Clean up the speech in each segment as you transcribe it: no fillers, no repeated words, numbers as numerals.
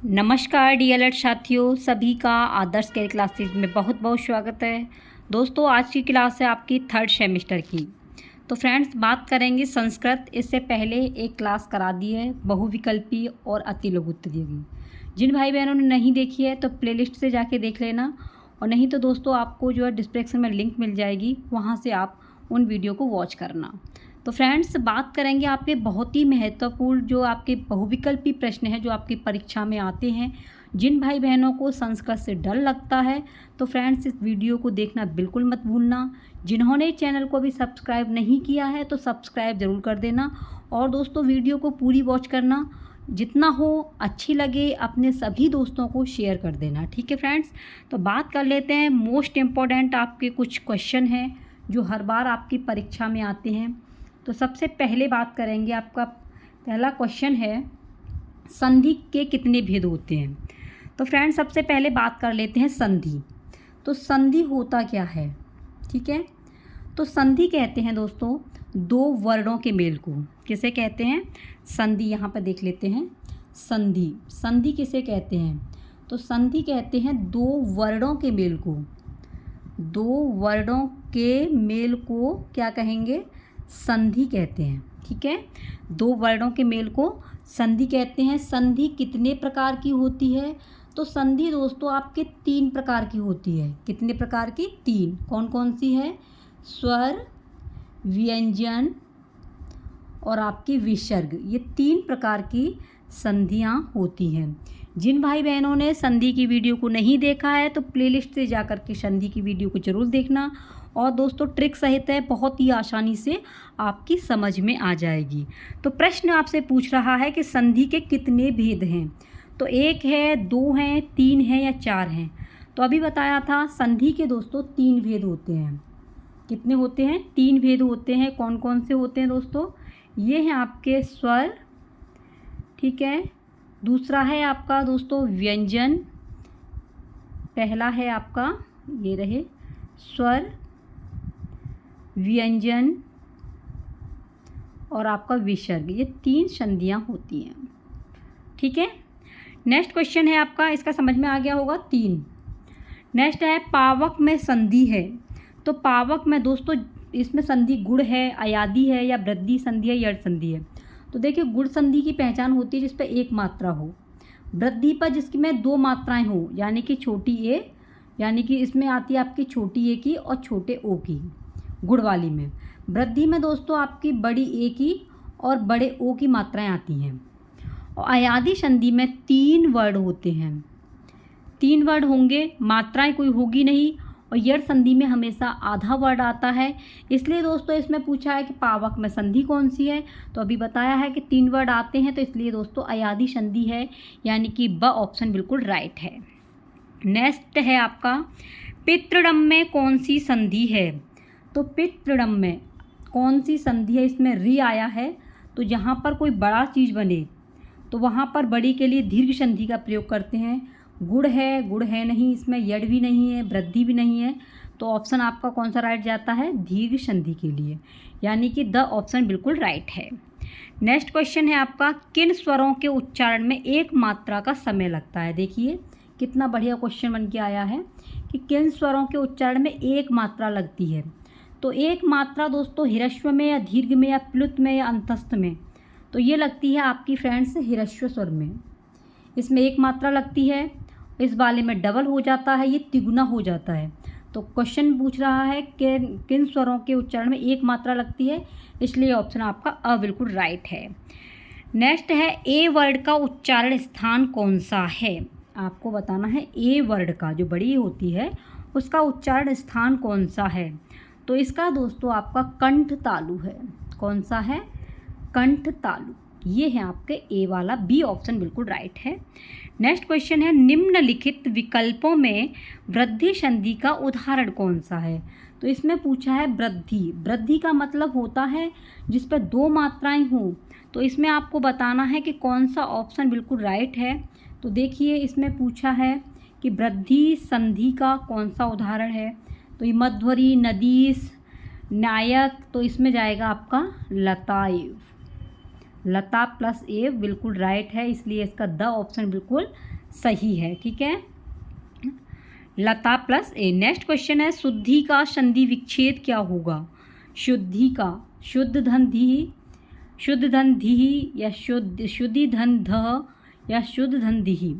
नमस्कार dear alert साथियों, सभी का आदर्श केयर क्लासेस में बहुत बहुत स्वागत है। दोस्तों, आज की क्लास है आपकी थर्ड सेमेस्टर की। तो फ्रेंड्स, बात करेंगे संस्कृत। इससे पहले एक क्लास करा दी है बहुविकल्पी और अति लघु उत्तरीय की। जिन भाई बहनों ने नहीं देखी है तो प्लेलिस्ट से जाके देख लेना, और नहीं तो दोस्तों आपको जो है डिस्क्रिप्शन में लिंक मिल जाएगी, वहाँ से आप उन वीडियो को वॉच करना। तो फ्रेंड्स, बात करेंगे आपके बहुत ही महत्वपूर्ण जो आपके बहुविकल्पी प्रश्न हैं जो आपकी परीक्षा में आते हैं। जिन भाई बहनों को संस्कृत से डर लगता है तो फ्रेंड्स, इस वीडियो को देखना बिल्कुल मत भूलना। जिन्होंने चैनल को भी सब्सक्राइब नहीं किया है तो सब्सक्राइब ज़रूर कर देना, और दोस्तों वीडियो को पूरी वॉच करना। जितना हो अच्छी लगे अपने सभी दोस्तों को शेयर कर देना, ठीक है फ्रेंड्स। तो बात कर लेते हैं मोस्ट इम्पॉर्टेंट आपके कुछ क्वेश्चन हैं जो हर बार आपकी परीक्षा में आते हैं। तो सबसे पहले बात करेंगे, आपका पहला क्वेश्चन है संधि के कितने भेद होते हैं। तो फ्रेंड्स, सबसे पहले बात कर लेते हैं संधि। तो संधि होता क्या है, ठीक है। तो संधि कहते हैं दोस्तों दो वर्णों के मेल को। किसे कहते हैं? संधि। यहाँ पर देख लेते हैं संधि। संधि किसे कहते हैं? तो संधि कहते हैं दो वर्णों के मेल को। दो वर्णों के मेल को क्या कहेंगे? संधि कहते हैं, ठीक है। दो वर्णों के मेल को संधि कहते हैं। संधि कितने प्रकार की होती है? तो संधि दोस्तों आपके तीन प्रकार की होती है। कितने प्रकार की? तीन। कौन कौन सी है? स्वर, व्यंजन और आपकी विसर्ग। ये तीन प्रकार की संधियाँ होती हैं। जिन भाई बहनों ने संधि की वीडियो को नहीं देखा है तो प्लेलिस्ट से जाकर के संधि की वीडियो को ज़रूर देखना, और दोस्तों ट्रिक सहित है, बहुत ही आसानी से आपकी समझ में आ जाएगी। तो प्रश्न आपसे पूछ रहा है कि संधि के कितने भेद हैं। तो एक है, दो हैं, तीन हैं या चार हैं। तो अभी बताया था संधि के दोस्तों तीन भेद होते हैं। कितने होते हैं? तीन भेद होते हैं। कौन कौन से होते हैं दोस्तों? ये हैं आपके स्वर, ठीक है। दूसरा है आपका दोस्तों व्यंजन। पहला है आपका, ये रहे स्वर, व्यंजन और आपका विसर्ग। ये तीन संधियाँ होती हैं, ठीक है। नेक्स्ट क्वेश्चन है आपका, इसका समझ में आ गया होगा। तीन। नेक्स्ट है पावक में संधि है। तो पावक में दोस्तों इसमें संधि गुण है, अयादि है या वृद्धि संधि है, यड़ संधि है। तो देखिए, गुण संधि की पहचान होती है जिस पर एक मात्रा हो, वृद्धि पर जिसकी में दो मात्राएं हो, यानी कि छोटी ए, यानी कि इसमें आती है आपकी छोटी ए की और छोटे ओ की, गुण वाली में। वृद्धि में दोस्तों आपकी बड़ी ए की और बड़े ओ की मात्राएं आती हैं। और अयादि संधि में तीन वर्ड होते हैं। तीन वर्ड होंगे, मात्राएं कोई होगी नहीं, और यड़ संधि में हमेशा आधा वर्ड आता है। इसलिए दोस्तों इसमें पूछा है कि पावक में संधि कौन सी है। तो अभी बताया है कि तीन वर्ड आते हैं, तो इसलिए दोस्तों अयादि संधि है, यानी कि ब ऑप्शन बिल्कुल राइट है। नेक्स्ट है आपका पितृडम में कौन सी संधि है। तो पितृडम में कौन सी संधि है? इसमें री आया है, तो जहाँ पर कोई बड़ा चीज़ बने तो वहाँ पर बड़ी के लिए दीर्घ संधि का प्रयोग करते हैं। गुण है नहीं, इसमें यड़ भी नहीं है, वृद्धि भी नहीं है, तो ऑप्शन आपका कौन सा राइट जाता है? दीर्घ संधि के लिए, यानी कि द ऑप्शन बिल्कुल राइट है। नेक्स्ट क्वेश्चन है आपका किन स्वरों के उच्चारण में एक मात्रा का समय लगता है। देखिए कितना बढ़िया क्वेश्चन बन के आया है कि किन स्वरों के उच्चारण में एक मात्रा लगती है। तो एक मात्रा दोस्तों ह्रस्व में या दीर्घ में या प्लुत में या अंतस्थ में, तो ये लगती है आपकी फ्रेंड्स ह्रस्व स्वर में। इसमें एक मात्रा लगती है, इस वाले में डबल हो जाता है, ये तिगुना हो जाता है। तो क्वेश्चन पूछ रहा है कि किन स्वरों के उच्चारण में एक मात्रा लगती है, इसलिए ऑप्शन आपका अ बिल्कुल राइट है। नेक्स्ट है ए वर्ड का उच्चारण स्थान कौन सा है। आपको बताना है ए वर्ड का, जो बड़ी होती है उसका उच्चारण स्थान कौन सा है। तो इसका दोस्तों आपका कंठ तालु है। कौन सा है? कंठ तालु। ये है आपके ए वाला, बी ऑप्शन बिल्कुल राइट है। नेक्स्ट क्वेश्चन है निम्नलिखित विकल्पों में वृद्धि संधि का उदाहरण कौन सा है। तो इसमें पूछा है वृद्धि। वृद्धि का मतलब होता है जिस पर दो मात्राएं हों। तो इसमें आपको बताना है कि कौन सा ऑप्शन बिल्कुल राइट है। तो देखिए इसमें पूछा है कि वृद्धि संधि का कौन सा उदाहरण है। तो ये मध्वरी, नदीस, नायक, तो इसमें जाएगा आपका लताएव। लता प्लस एव बिल्कुल राइट है, इसलिए इसका द ऑप्शन बिल्कुल सही है। ठीक है, लता प्लस ए। नेक्स्ट क्वेश्चन है शुद्धि का संधि विच्छेद क्या होगा? शुद्धि का, शुद्ध धन धी, शुद्ध धन धी, या शुद्धि धन ध, या शुद्ध धन धी।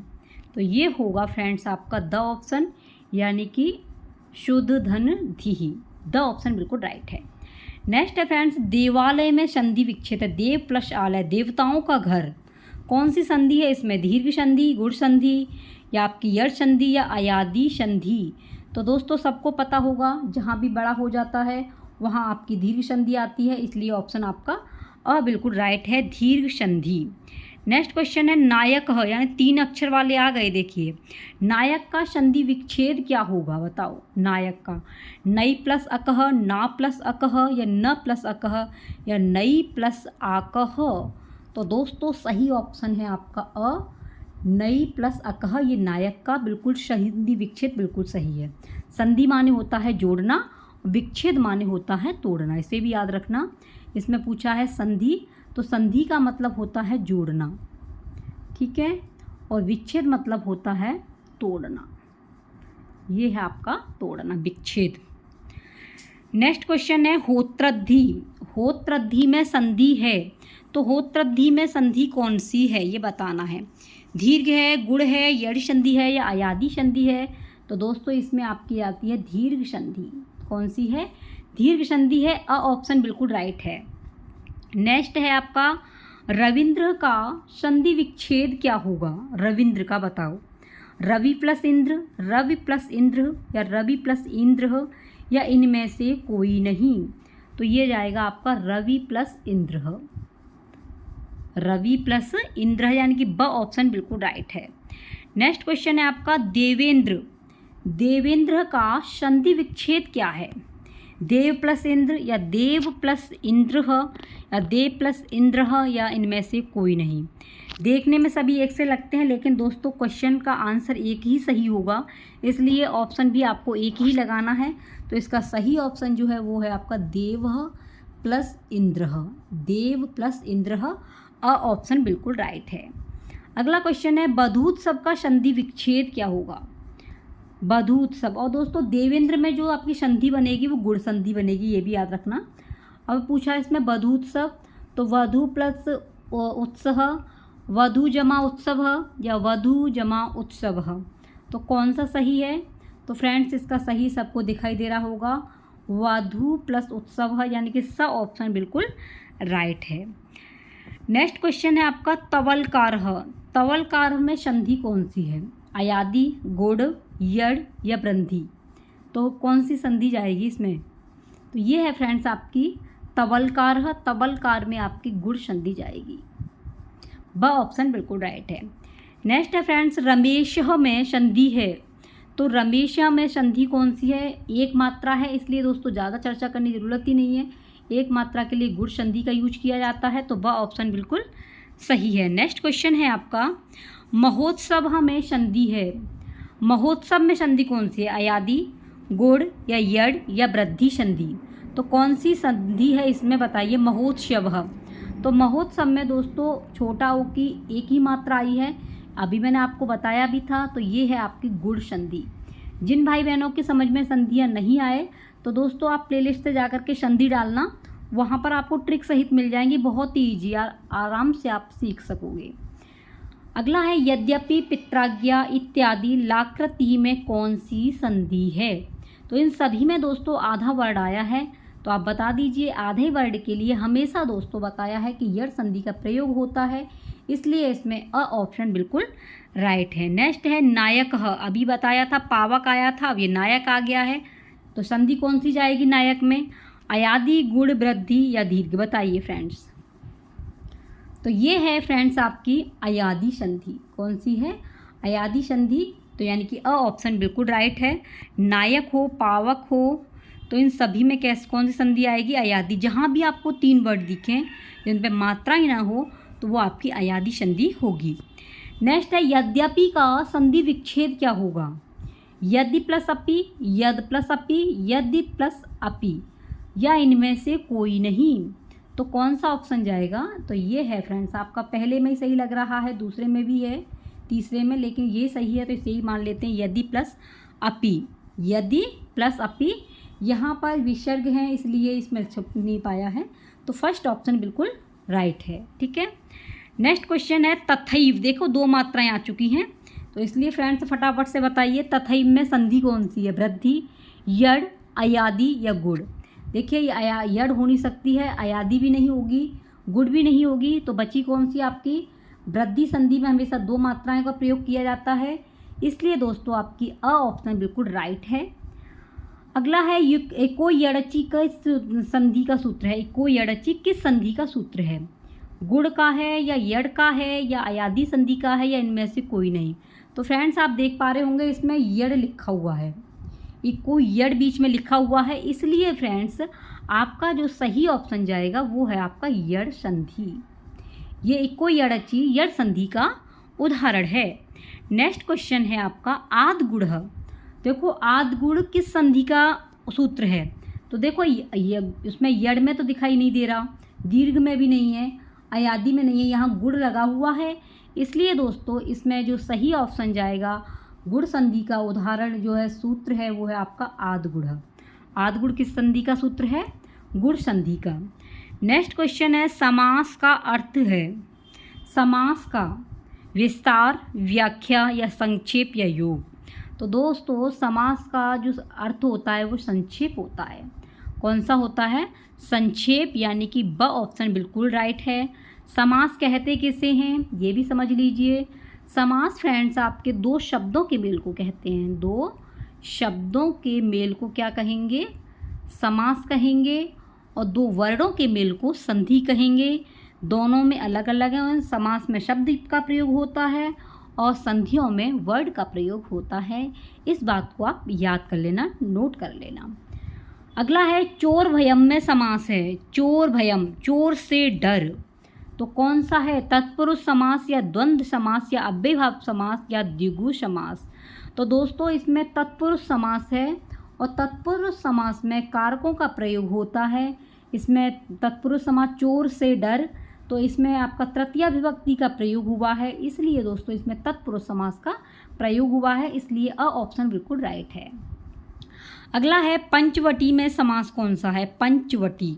तो ये होगा फ्रेंड्स आपका द ऑप्शन, यानी कि शुद्ध धन धी। द ऑप्शन बिल्कुल राइट है। नेक्स्ट है फ्रेंड्स देवालय में संधि विच्छेद है। देव प्लस आलय, देवताओं का घर। कौन सी संधि है इसमें? दीर्घ संधि, गुण संधि, या आपकी यड़ संधि, या अयादी संधि। तो दोस्तों सबको पता होगा जहाँ भी बड़ा हो जाता है वहाँ आपकी दीर्घ संधि आती है, इसलिए ऑप्शन आपका अ बिल्कुल राइट है, दीर्घ संधि। नेक्स्ट क्वेश्चन है नायक ह, यानी 3 अक्षर वाले आ गए। देखिए नायक का संधि विच्छेद क्या होगा बताओ? नायक का नई प्लस अकह, ना प्लस अकह, या न प्लस अकह, या नई प्लस आकह। तो दोस्तों सही ऑप्शन है आपका अ, नई प्लस अकह। ये नायक का बिल्कुल संधि विच्छेद बिल्कुल सही है। संधि माने होता है जोड़ना, विच्छेद माने होता है तोड़ना, इसे भी याद रखना। इसमें पूछा है संधि, तो संधि का मतलब होता है जोड़ना, ठीक है, और विच्छेद मतलब होता है तोड़ना। ये है आपका तोड़ना, विच्छेद। नेक्स्ट क्वेश्चन है होत्रद्धि। होत्रद्धि में संधि है, तो होत्रद्धि में संधि कौन सी है ये बताना है। दीर्घ है, गुण है, यड़ संधि है, या अयादी संधि है। तो दोस्तों इसमें आपकी आती है दीर्घ संधि। कौन सी है? दीर्घ संधि है। अ ऑप्शन बिल्कुल राइट है। नेक्स्ट है आपका रविंद्र का संधि विच्छेद क्या होगा? रविंद्र का बताओ। रवि प्लस इंद्र, रवि प्लस इंद्र, या रवि प्लस इंद्र, या इनमें से कोई नहीं। तो ये जाएगा आपका रवि प्लस इंद्र। रवि प्लस इंद्र, यानी कि ब ऑप्शन बिल्कुल राइट है। नेक्स्ट क्वेश्चन है आपका देवेंद्र। देवेंद्र का संधि विच्छेद क्या है? देव प्लस इंद्र, या देव प्लस इंद्र, या देव प्लस इंद्र, या इनमें से कोई नहीं। देखने में सभी एक से लगते हैं, लेकिन दोस्तों क्वेश्चन का आंसर एक ही सही होगा, इसलिए ऑप्शन भी आपको एक ही लगाना है। तो इसका सही ऑप्शन जो है वो है आपका देव प्लस इंद्र। देव प्लस इंद्र, अ ऑप्शन बिल्कुल राइट है। अगला क्वेश्चन है बधूत्सव का संधि विच्छेद क्या होगा? बधूत्सव, और दोस्तों देवेंद्र में जो आपकी संधि बनेगी वो गुण संधि बनेगी, ये भी याद रखना। अब पूछा इसमें बधूत्सव, तो वधु प्लस उत्सव, वधु जमा उत्सव, या वधु जमा उत्सव। तो कौन सा सही है? तो फ्रेंड्स इसका सही सबको दिखाई दे रहा होगा, वधु प्लस उत्सव, यानी कि स ऑप्शन बिल्कुल राइट है। नेक्स्ट क्वेश्चन है आपका तवलकार। तवलकार में संधि कौन सी है? अयादी, गुण, यड़, या ब्रंथि। तो कौन सी संधि जाएगी इसमें? तो ये है फ्रेंड्स आपकी तवलकार। तवलकार में आपकी गुण संधि जाएगी। ब ऑप्शन बिल्कुल राइट है। नेक्स्ट है फ्रेंड्स रमेश में संधि है। तो रमेश में संधि कौन सी है? एक मात्रा है, इसलिए दोस्तों ज़्यादा चर्चा करने की ज़रूरत ही नहीं है। एक मात्रा के लिए गुण संधि का यूज किया जाता है, तो ब ऑप्शन बिल्कुल सही है। नेक्स्ट क्वेश्चन है आपका महोत्सव में संधि है। महोत्सव में संधि कौन सी है? अयादी, गुण, या यड़, या वृद्धि संधि। तो कौन सी संधि है इसमें बताइए? महोत्सव। तो महोत्सव में दोस्तों छोटा ओ की एक ही मात्रा आई है, अभी मैंने आपको बताया भी था। तो ये है आपकी गुण संधि। जिन भाई बहनों की समझ में संधियाँ नहीं आए तो दोस्तों आप प्लेलिस्ट से जाकर के संधि डालना, वहाँ पर आपको ट्रिक सहित मिल जाएंगी, बहुत ही ईजी, आराम से आप सीख सकोगे। अगला है यद्यपि, पित्राज्ञा, इत्यादि, लाकृति में कौन सी संधि है? तो इन सभी में दोस्तों आधा वर्ड आया है, तो आप बता दीजिए। आधे वर्ड के लिए हमेशा दोस्तों बताया है कि यड़ संधि का प्रयोग होता है, इसलिए इसमें अ ऑप्शन बिल्कुल राइट है। नेक्स्ट है नायक। अभी बताया था पावक आया था, अब ये नायक आ गया है। तो संधि कौन सी जाएगी नायक में? अयादी, गुण, वृद्धि, या दीर्घ? बताइए फ्रेंड्स। तो ये है फ्रेंड्स आपकी अयादी संधि। कौन सी है? अयादी संधि। तो यानी कि अ ऑप्शन बिल्कुल राइट है। नायक हो, पावक हो, तो इन सभी में कौन सी संधि आएगी? अयादी। जहाँ भी आपको 3 वर्ड दिखें जिन पे मात्रा ही ना हो तो वो आपकी अयादी संधि होगी। नेक्स्ट है यद्यपि का संधि विच्छेद क्या होगा? यदि प्लस अपि, यद प्लस अपि, यदि प्लस अपि, या इनमें से कोई नहीं। तो कौन सा ऑप्शन जाएगा? तो ये है फ्रेंड्स आपका, पहले में ही सही लग रहा है, दूसरे में भी है, तीसरे में, लेकिन ये सही है तो इसे ही मान लेते हैं, यदि प्लस अपि। यदि प्लस अपि, यहाँ पर विसर्ग है इसलिए इसमें छुप नहीं पाया है, तो फर्स्ट ऑप्शन बिल्कुल राइट है। ठीक है, नेक्स्ट क्वेश्चन है तथैव। देखो 2 मात्राएं आ चुकी हैं, तो इसलिए फ्रेंड्स फटाफट से बताइए तथैव में संधि कौन सी है? वृद्धि, यड़, अयादि या गुड़। देखिए यड़ हो नहीं सकती है, अयादि भी नहीं होगी, गुड़ भी नहीं होगी, तो बची कौन सी आपकी? वृद्धि संधि में हमेशा 2 मात्राएं का प्रयोग किया जाता है, इसलिए दोस्तों आपकी अ ऑप्शन बिल्कुल राइट है। अगला है एको यड़ची का संधि का सूत्र है। एको यड़ची किस संधि का सूत्र है? गुड़ का है या यड़ का है या अयादि संधि का है या इनमें से कोई नहीं? तो फ्रेंड्स आप देख पा रहे होंगे इसमें यड़ लिखा हुआ है, इको यड़ बीच में लिखा हुआ है, इसलिए फ्रेंड्स आपका जो सही ऑप्शन जाएगा वो है आपका यड़ संधि। ये इको यड़ची यड़ संधि का उदाहरण है। नेक्स्ट क्वेश्चन है आपका आद गुड़। देखो आद गुड़ किस संधि का सूत्र है? तो देखो इसमें यड़ में तो दिखाई नहीं दे रहा, दीर्घ में भी नहीं है, अयादि में नहीं है, यहाँ गुड़ लगा हुआ है, इसलिए दोस्तों इसमें जो सही ऑप्शन जाएगा गुड़ संधि का उदाहरण जो है सूत्र है वो है आपका आद गुड़। आद गुड़ किस संधि का सूत्र है? गुड़ संधि का। नेक्स्ट क्वेश्चन है समास का अर्थ है। समास का विस्तार, व्याख्या या संक्षेप या योग। तो दोस्तों समास का जो अर्थ होता है वो संक्षेप होता है। कौन सा होता है? संक्षेप, यानी कि ब ऑप्शन बिल्कुल राइट है। समास कहते किसे हैं ये भी समझ लीजिए। समास फ्रेंड्स आपके 2 शब्दों के मेल को कहते हैं। 2 शब्दों के मेल को क्या कहेंगे? समास कहेंगे। और 2 वर्णों के मेल को संधि कहेंगे। दोनों में अलग अलग है। समास में शब्द का प्रयोग होता है और संधियों में वर्ड का प्रयोग होता है। इस बात को आप याद कर लेना, नोट कर लेना। अगला है चोर भयम में समास है। चोर भयम, चोर से डर, तो कौन सा है? तत्पुरुष समास या द्वंद्व समास या अव्ययभाव समास या द्विगु समास। तो दोस्तों इसमें तत्पुरुष समास है और तत्पुरुष समास में कारकों का प्रयोग होता है। इसमें तत्पुरुष समास चोर से डर, तो इसमें आपका तृतीया विभक्ति का प्रयोग हुआ है, इसलिए दोस्तों इसमें तत्पुरुष समास का प्रयोग हुआ है, इसलिए अ ऑप्शन बिल्कुल राइट है। अगला है पंचवटी में समास कौन सा है? पंचवटी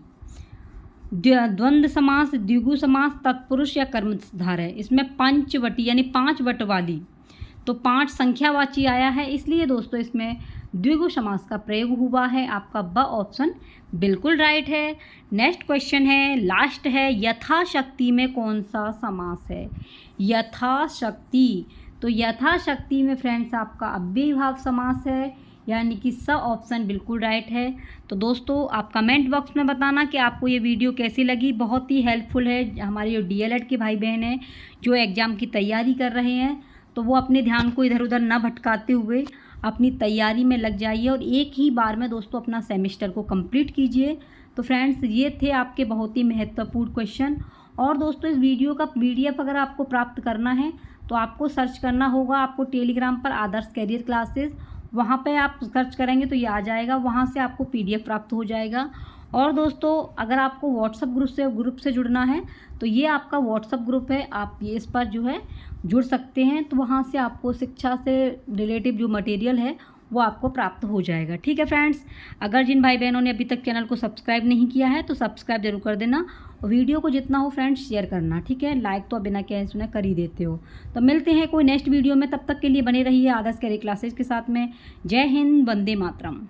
द्वंद्व समास, द्विगु समास, तत्पुरुष या कर्मधारय है। इसमें पंचवटी यानी 5 वट वाली, तो 5 संख्यावाची आया है, इसलिए दोस्तों इसमें द्विगु समास का प्रयोग हुआ है। आपका ब ऑप्शन बिल्कुल राइट है। नेक्स्ट क्वेश्चन है, लास्ट है, यथाशक्ति में कौन सा समास है? यथाशक्ति, तो यथाशक्ति में फ्रेंड्स आपका अव्ययभाव समास है, यानी कि स ऑप्शन बिल्कुल राइट है। तो दोस्तों आप कमेंट बॉक्स में बताना कि आपको ये वीडियो कैसी लगी। बहुत ही हेल्पफुल है। हमारे जो डीएलएड के भाई बहन हैं जो एग्ज़ाम की तैयारी कर रहे हैं, तो वो अपने ध्यान को इधर उधर ना भटकाते हुए अपनी तैयारी में लग जाइए और एक ही बार में दोस्तों अपना सेमेस्टर को कंप्लीट कीजिए। तो फ्रेंड्स ये थे आपके बहुत ही महत्वपूर्ण क्वेश्चन। और दोस्तों इस वीडियो का PDF अगर आपको प्राप्त करना है तो आपको सर्च करना होगा, आपको टेलीग्राम पर आदर्श कैरियर क्लासेस, वहाँ पे आप सर्च करेंगे तो ये आ जाएगा, वहाँ से आपको PDF प्राप्त हो जाएगा। और दोस्तों अगर आपको व्हाट्सएप ग्रुप से जुड़ना है तो ये आपका व्हाट्सएप ग्रुप है, आप ये इस पर जो है जुड़ सकते हैं, तो वहाँ से आपको शिक्षा से रिलेटिव जो मटेरियल है वो आपको प्राप्त हो जाएगा। ठीक है फ्रेंड्स, अगर जिन भाई बहनों ने अभी तक चैनल को सब्सक्राइब नहीं किया है तो सब्सक्राइब जरूर कर देना और वीडियो को जितना हो फ्रेंड्स शेयर करना। ठीक है, लाइक तो बिना कहे सुने कर ही देते हो। तो मिलते हैं कोई नेक्स्ट वीडियो में, तब तक के लिए बने रहिए आदर्श कैरियर क्लासेज के साथ में। जय हिंद, वंदे मातरम।